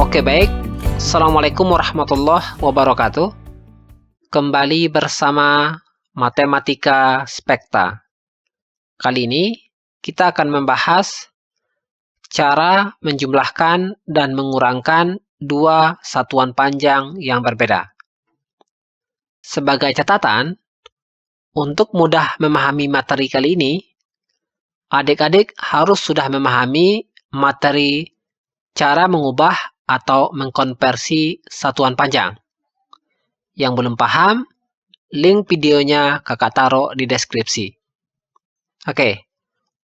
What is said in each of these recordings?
Oke, baik. Assalamualaikum warahmatullahi wabarakatuh. Kembali bersama Matematika Spekta. Kali ini kita akan membahas cara menjumlahkan dan mengurangkan dua satuan panjang yang berbeda. Sebagai catatan, untuk mudah memahami materi kali ini, adik-adik harus sudah memahami materi cara mengubah atau mengkonversi satuan panjang. Yang belum paham, link videonya kakak taruh di deskripsi. Oke,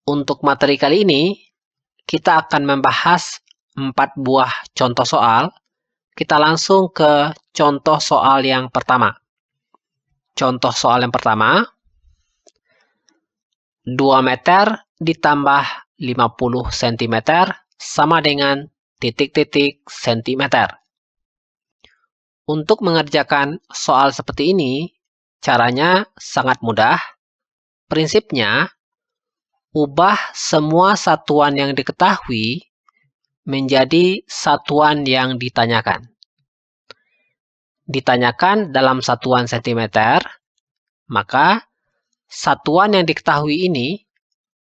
untuk materi kali ini, kita akan membahas 4 buah contoh soal. Kita langsung ke contoh soal yang pertama. Contoh soal yang pertama, 2 meter ditambah 50 cm sama dengan titik-titik sentimeter. Untuk mengerjakan soal seperti ini, caranya sangat mudah. Prinsipnya, ubah semua satuan yang diketahui menjadi satuan yang ditanyakan. Ditanyakan dalam satuan sentimeter, maka satuan yang diketahui ini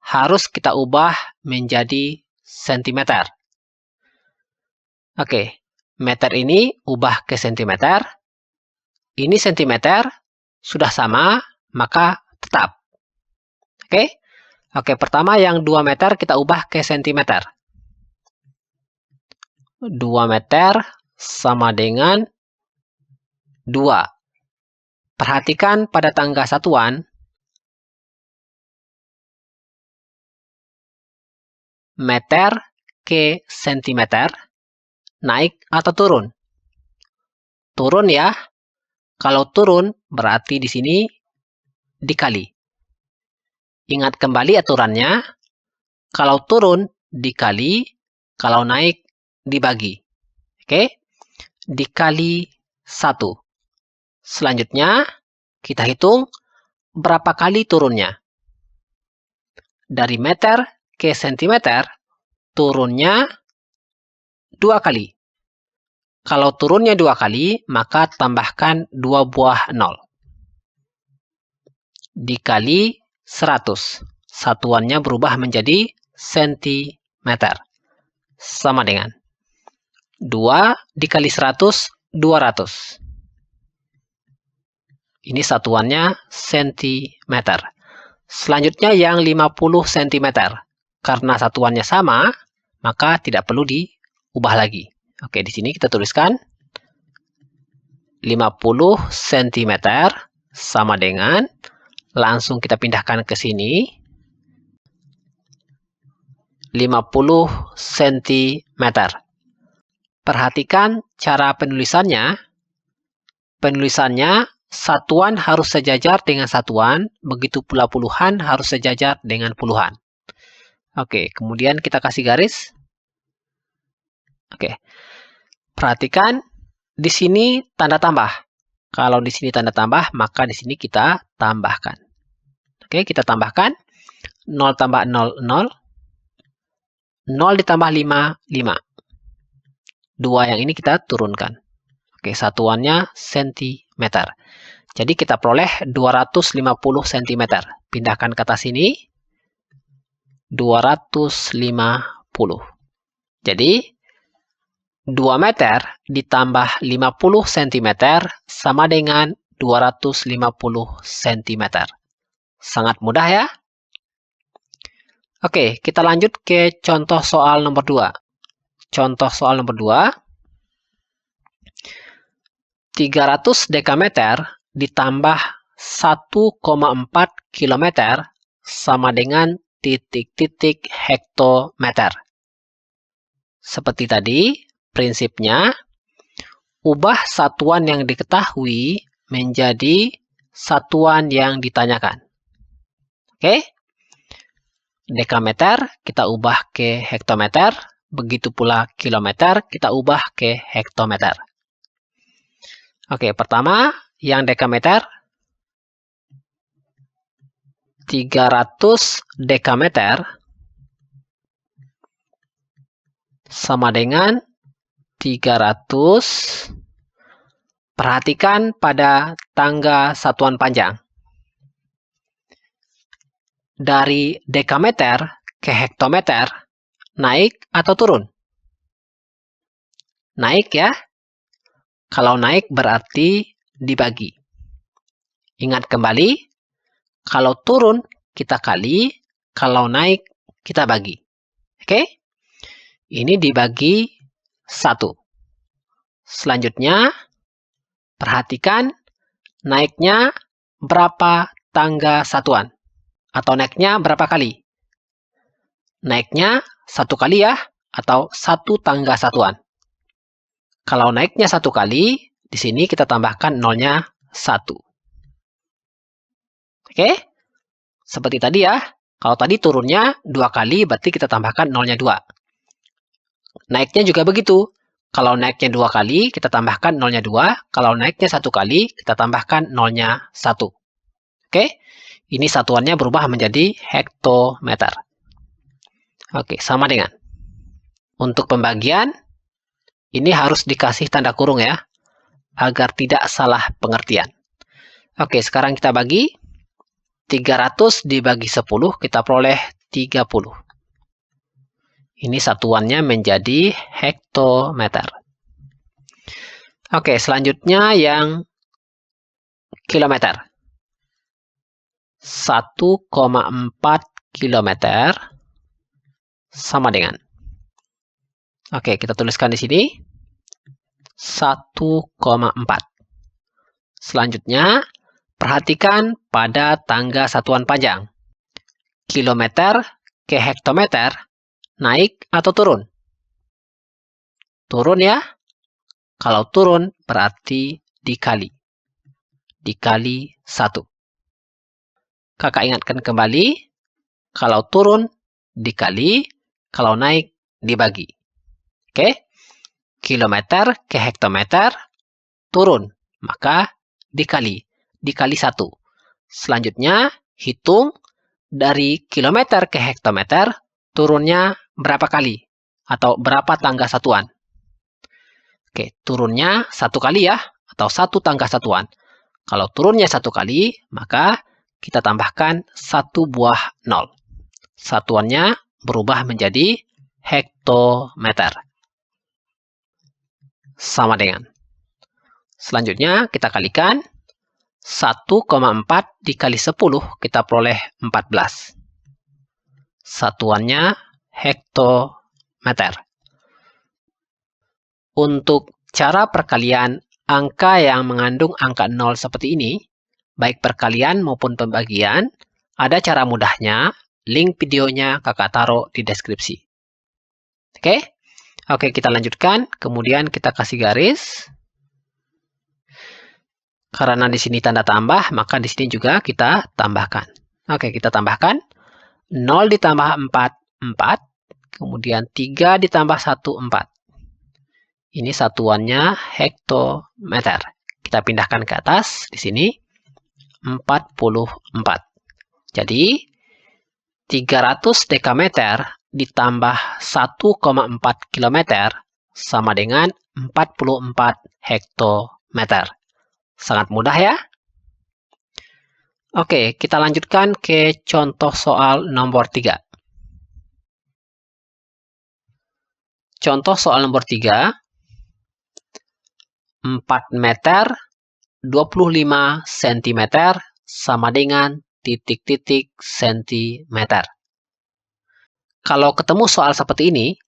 harus kita ubah menjadi sentimeter. Oke, meter ini ubah ke sentimeter. Ini sentimeter, sudah sama, maka tetap. Oke, pertama yang 2 meter kita ubah ke sentimeter. 2 meter sama dengan 2. Perhatikan pada tangga satuan. Meter ke sentimeter. Naik atau turun? Turun ya. Kalau turun, berarti di sini dikali. Ingat kembali aturannya. Kalau turun, dikali. Kalau naik, dibagi. Oke? Dikali 1. Selanjutnya, kita hitung berapa kali turunnya. Dari meter ke sentimeter, turunnya 2 kali. Kalau turunnya 2 kali, maka tambahkan 2 buah 0. Dikali 100. Satuannya berubah menjadi sentimeter. Sama dengan 2 dikali 100, 200. Ini satuannya sentimeter. Selanjutnya yang 50 cm. Karena satuannya sama, maka tidak perlu diubah lagi. Oke, di sini kita tuliskan 50 cm sama dengan, langsung kita pindahkan ke sini, 50 cm. Perhatikan cara penulisannya. Penulisannya, satuan harus sejajar dengan satuan, begitu pula puluhan harus sejajar dengan puluhan. Oke, kemudian kita kasih garis. Oke. Perhatikan, di sini tanda tambah. Kalau di sini tanda tambah, maka di sini kita tambahkan. Oke, kita tambahkan. 0 tambah 0, 0. 0 ditambah 5, 5. 2 yang ini kita turunkan. Oke, satuannya sentimeter. Jadi kita peroleh 250 cm. Pindahkan ke atas sini. 250. Jadi, 2 meter ditambah 50 cm sama dengan 250 cm. Sangat mudah ya? Oke, kita lanjut ke contoh soal nomor 2. Contoh soal nomor 2. 300 dekameter ditambah 1,4 km sama dengan titik-titik hektometer. Seperti tadi, prinsipnya, ubah satuan yang diketahui menjadi satuan yang ditanyakan. Oke? Dekameter kita ubah ke hektometer, begitu pula kilometer kita ubah ke hektometer. Oke, pertama yang dekameter, 300 dekameter sama dengan 300. Perhatikan pada tangga satuan panjang. Dari dekameter ke hektometer, naik atau turun? Naik ya. Kalau naik berarti dibagi. Ingat kembali, kalau turun kita kali, kalau naik kita bagi. Oke? Ini dibagi 1. Selanjutnya, perhatikan naiknya berapa tangga satuan. Atau naiknya berapa kali? Naiknya 1 kali ya, atau 1 tangga satuan. Kalau naiknya 1 kali, di sini kita tambahkan nolnya 1. Oke? Seperti tadi ya. Kalau tadi turunnya 2 kali, berarti kita tambahkan nolnya 2. Naiknya juga begitu. Kalau naiknya 2 kali, kita tambahkan nolnya 2. Kalau naiknya 1 kali, kita tambahkan nolnya 1. Oke? Ini satuannya berubah menjadi hektometer. Oke, sama dengan. Untuk pembagian, ini harus dikasih tanda kurung ya, agar tidak salah pengertian. Oke, sekarang kita bagi. 300 dibagi 10, kita peroleh 30. Ini satuannya menjadi hektometer. Oke, selanjutnya yang kilometer. 1,4 kilometer sama dengan. Oke, kita tuliskan di sini. 1,4. Selanjutnya, perhatikan pada tangga satuan panjang. Kilometer ke hektometer, naik atau turun? Turun ya. Kalau turun berarti dikali. Dikali 1. Kakak ingatkan kembali, kalau turun dikali, kalau naik dibagi. Oke? Kilometer ke hektometer, turun, maka dikali. Dikali 1. Selanjutnya, hitung dari kilometer ke hektometer, turunnya berapa kali? Atau berapa tangga satuan? Oke, turunnya 1 kali ya, atau 1 tangga satuan. Kalau turunnya 1 kali, maka kita tambahkan 1 buah 0. Satuannya berubah menjadi hektometer. Sama dengan. Selanjutnya kita kalikan. 1,4 dikali 10, kita peroleh 14. Satuannya hektometer. Untuk cara perkalian angka yang mengandung angka 0 seperti ini, baik perkalian maupun pembagian, ada cara mudahnya. Link videonya kakak taruh di deskripsi. Oke? Oke, kita lanjutkan. Kemudian kita kasih garis. Karena di sini tanda tambah, maka di sini juga kita tambahkan. Oke, kita tambahkan. 0 ditambah 4, 4. Kemudian 3 ditambah 1, 4. Ini satuannya hektometer. Kita pindahkan ke atas. Di sini 44. Jadi 300 dekameter ditambah 1,4 kilometer sama dengan 44 hektometer. Sangat mudah ya. Oke, kita lanjutkan ke contoh soal nomor 3. Contoh soal nomor 3. 4 meter 25 cm sama dengan titik-titik sentimeter. Kalau ketemu soal seperti ini,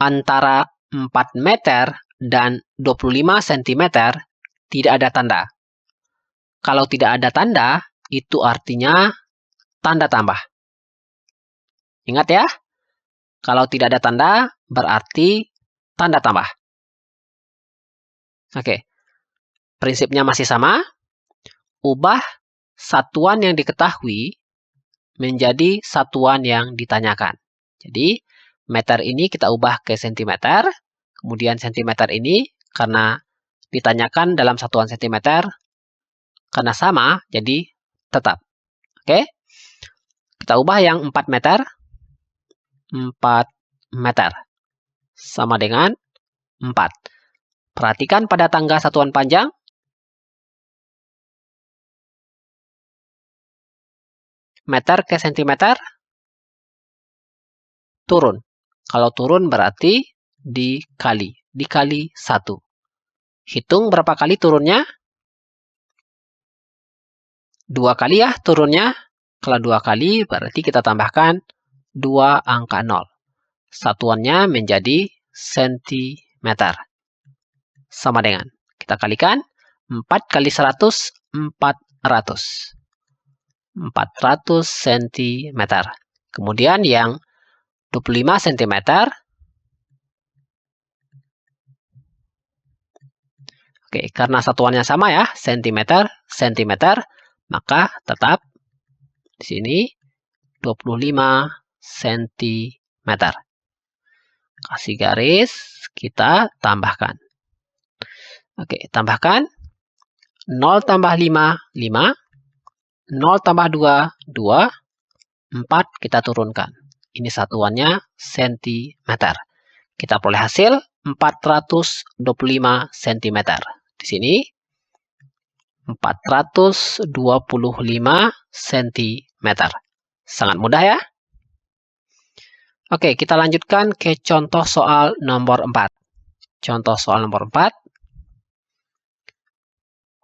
antara 4 meter dan 25 cm tidak ada tanda. Kalau tidak ada tanda, itu artinya tanda tambah. Ingat ya, kalau tidak ada tanda, berarti tanda tambah. Oke, prinsipnya masih sama. Ubah satuan yang diketahui menjadi satuan yang ditanyakan. Jadi, meter ini kita ubah ke sentimeter. Kemudian sentimeter ini karena ditanyakan dalam satuan sentimeter, karena sama, jadi tetap. Oke? Kita ubah yang 4 meter. 4 meter. Sama dengan 4. Perhatikan pada tangga satuan panjang. Meter ke sentimeter. Turun. Kalau turun berarti dikali 1. Hitung berapa kali turunnya? 2 kali ya turunnya. Kalau 2 kali berarti kita tambahkan 2 angka 0. Satuannya menjadi sentimeter. Sama dengan, kita kalikan 4 kali 100, 400. 400 cm. Kemudian yang 25 cm. Oke, karena satuannya sama ya, cm, maka tetap di sini 25 cm. Kasih garis, kita tambahkan. Oke, tambahkan 0 tambah 5, 5. 0 tambah 2, 2. 4 kita turunkan. Ini satuannya sentimeter. Kita peroleh hasil 425 cm. Di sini 425 cm. Sangat mudah ya. Oke, kita lanjutkan ke contoh soal nomor 4. Contoh soal nomor 4.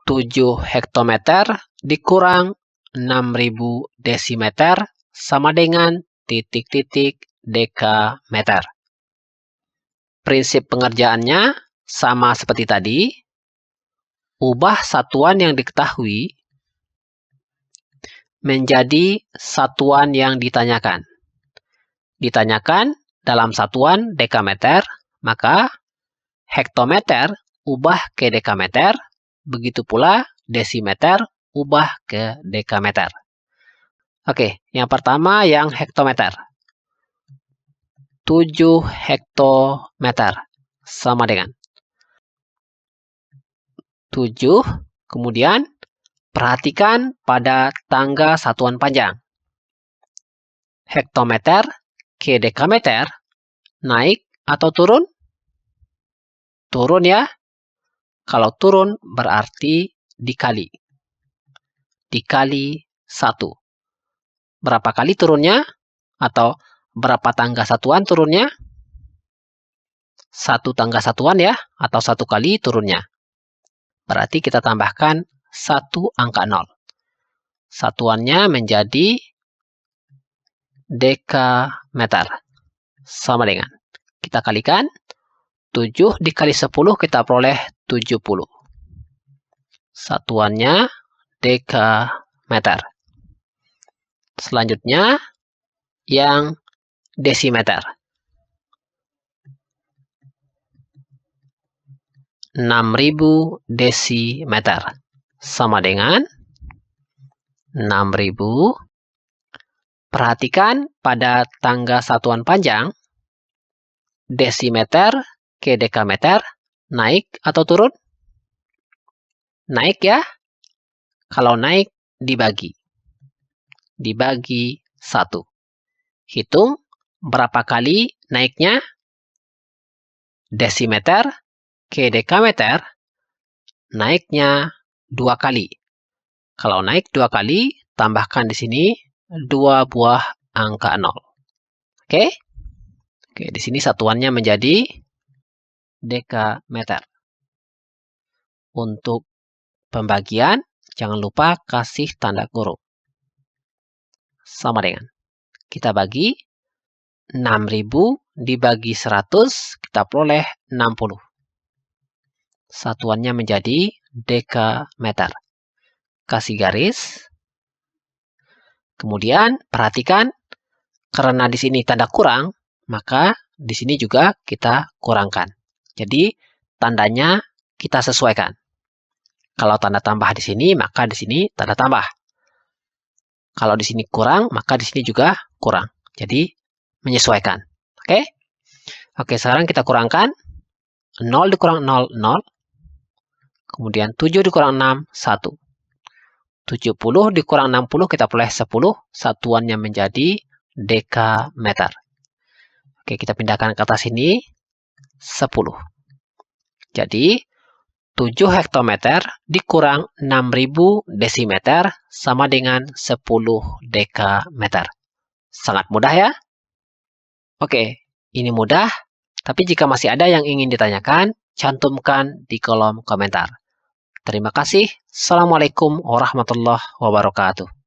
7 hektometer dikurang 6000 desimeter sama dengan titik-titik dekameter. Prinsip pengerjaannya sama seperti tadi. Ubah satuan yang diketahui menjadi satuan yang ditanyakan. Ditanyakan dalam satuan dekameter, maka hektometer ubah ke dekameter, begitu pula desimeter ubah ke dekameter. Oke, yang pertama yang hektometer. 7 hektometer sama dengan 7. Kemudian perhatikan pada tangga satuan panjang. Hektometer ke dekameter naik atau turun? Turun ya. Kalau turun berarti dikali. Dikali 1. Berapa kali turunnya? Atau berapa tangga satuan turunnya? 1 tangga satuan ya, atau 1 kali turunnya. Berarti kita tambahkan 1 angka 0. Satuannya menjadi dekameter. Sama dengan, kita kalikan 7 dikali 10 kita peroleh 70. Satuannya dekameter. Selanjutnya yang desimeter. 6000 desimeter sama dengan 6000. Perhatikan pada tangga satuan panjang, desimeter ke dekameter naik atau turun? Naik ya. Kalau naik dibagi. Dibagi 1. Hitung berapa kali naiknya? Desimeter ke dekameter naiknya 2 kali. Kalau naik 2 kali, tambahkan di sini 2 buah angka 0. Oke? Oke, di sini satuannya menjadi dekameter. Untuk pembagian, jangan lupa kasih tanda kurung. Sama dengan, kita bagi 6000 dibagi 100, kita peroleh 60. Satuannya menjadi dekameter. Kasih garis. Kemudian perhatikan, karena di sini tanda kurang, maka di sini juga kita kurangkan. Jadi tandanya kita sesuaikan. Kalau tanda tambah di sini, maka di sini tanda tambah. Kalau di sini kurang, maka di sini juga kurang. Jadi menyesuaikan. Oke? Oke, sekarang kita kurangkan. 0 dikurang 0, 0. Kemudian 7 dikurang 6, 1. 70 dikurang 60, kita peroleh 10. Satuannya menjadi dekameter. Oke, kita pindahkan ke atas sini. 10. Jadi, 7 hektometer dikurang 6.000 desimeter sama dengan 10 dekameter. Sangat mudah ya? Oke, ini mudah, tapi jika masih ada yang ingin ditanyakan, cantumkan di kolom komentar. Terima kasih. Assalamualaikum warahmatullahi wabarakatuh.